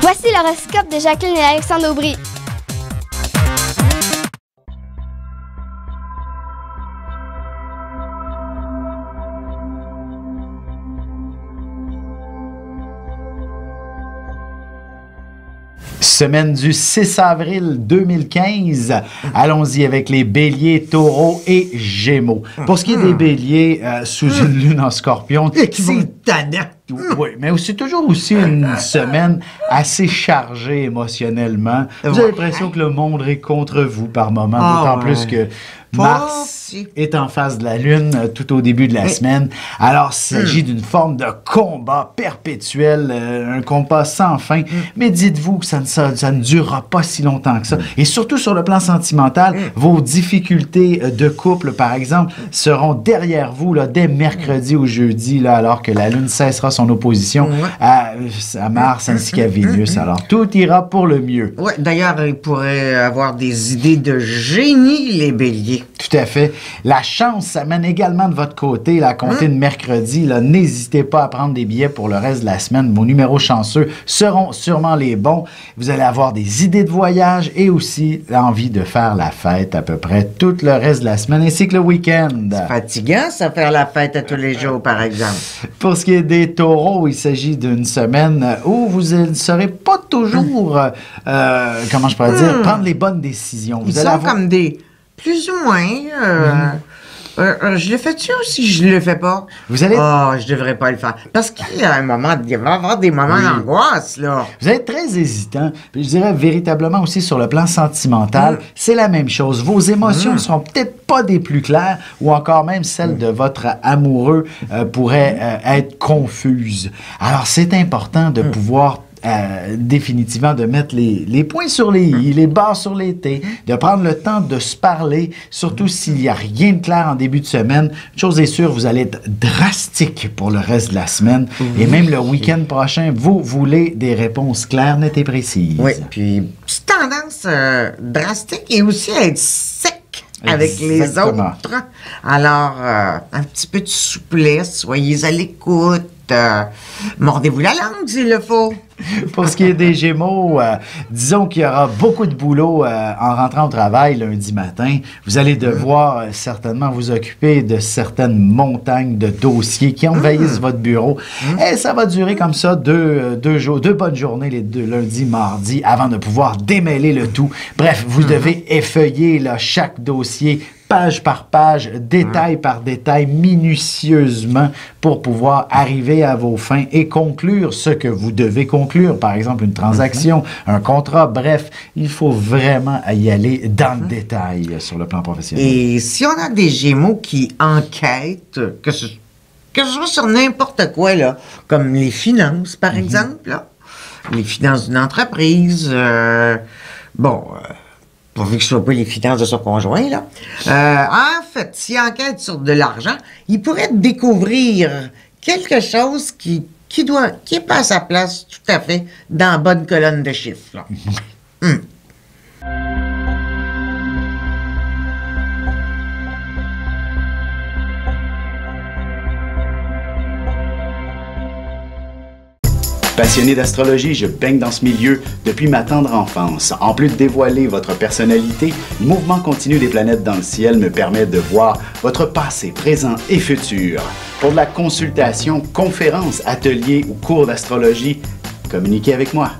Voici l'horoscope de Jacqueline et Alexandre Aubry. Semaine du 6 avril 2015. Allons-y avec les béliers, taureaux et gémeaux. Pour ce qui est des béliers, sous une lune en scorpion, c'est tannant. Oui, mais c'est toujours aussi une semaine assez chargée émotionnellement. Vous avez l'impression que le monde est contre vous par moment, d'autant plus que Mars est en face de la Lune tout au début de la semaine. Alors, il s'agit d'une forme de combat perpétuel, un combat sans fin. Mais dites-vous que ça ne durera pas si longtemps que ça. Et surtout sur le plan sentimental, vos difficultés de couple, par exemple, seront derrière vous là, dès mercredi ou jeudi, là, alors que la Lune cessera son opposition à Mars ainsi qu'à Vénus. Alors, tout ira pour le mieux. Oui, d'ailleurs, ils pourraient avoir des idées de génie, les béliers. Tout à fait. La chance s'amène également de votre côté, là, à compter de mercredi. N'hésitez pas à prendre des billets pour le reste de la semaine. Vos numéros chanceux seront sûrement les bons. Vous allez avoir des idées de voyage et aussi l'envie de faire la fête à peu près tout le reste de la semaine ainsi que le week-end. C'est fatigant, ça, faire la fête à tous les jours, par exemple. Pour ce qui est des taureaux, il s'agit d'une semaine où vous ne saurez pas toujours, comment je pourrais dire, prendre les bonnes décisions. Vous Ils allez sont avoir... comme des... Plus ou moins... je le fais-tu ou si je le fais pas? Vous allez... je devrais pas le faire. Parce qu'il y a un moment, il va y avoir des moments d'angoisse, là. Vous êtes très hésitant. Puis je dirais véritablement aussi sur le plan sentimental, c'est la même chose. Vos émotions ne seront peut-être pas des plus claires ou encore même celles de votre amoureux pourraient être confuses. Alors, c'est important de pouvoir définitivement de mettre les points sur les i, les barres sur les t, de prendre le temps de se parler, surtout s'il n'y a rien de clair en début de semaine. Une chose est sûre, vous allez être drastique pour le reste de la semaine et même le week-end prochain, vous voulez des réponses claires, nettes et précises. Oui, puis petite tendance drastique et aussi à être sec avec les autres. Alors, un petit peu de souplesse, soyez à l'écoute. Mordez-vous la langue s'il le faut. Pour ce qui est des Gémeaux, disons qu'il y aura beaucoup de boulot en rentrant au travail lundi matin. Vous allez devoir certainement vous occuper de certaines montagnes de dossiers qui envahissent votre bureau. Et ça va durer comme ça deux bonnes journées, les deux lundi, mardi, avant de pouvoir démêler le tout. Bref, vous devez effeuiller là, chaque dossier page par page, détail par détail, minutieusement pour pouvoir arriver à vos fins et conclure ce que vous devez conclure. Par exemple, une transaction, un contrat, bref, il faut vraiment y aller dans le détail sur le plan professionnel. Et si on a des Gémeaux qui enquêtent, que ce soit sur n'importe quoi, là, comme les finances, par exemple, là, les finances d'une entreprise, pourvu que ce soit pas les finances de son conjoint, là. En fait, s'il enquête sur de l'argent, il pourrait découvrir quelque chose qui est pas à sa place tout à fait dans la bonne colonne de chiffres, là. Passionné d'astrologie, je baigne dans ce milieu depuis ma tendre enfance. En plus de dévoiler votre personnalité, le mouvement continu des planètes dans le ciel me permet de voir votre passé, présent et futur. Pour de la consultation, conférences, ateliers ou cours d'astrologie, communiquez avec moi.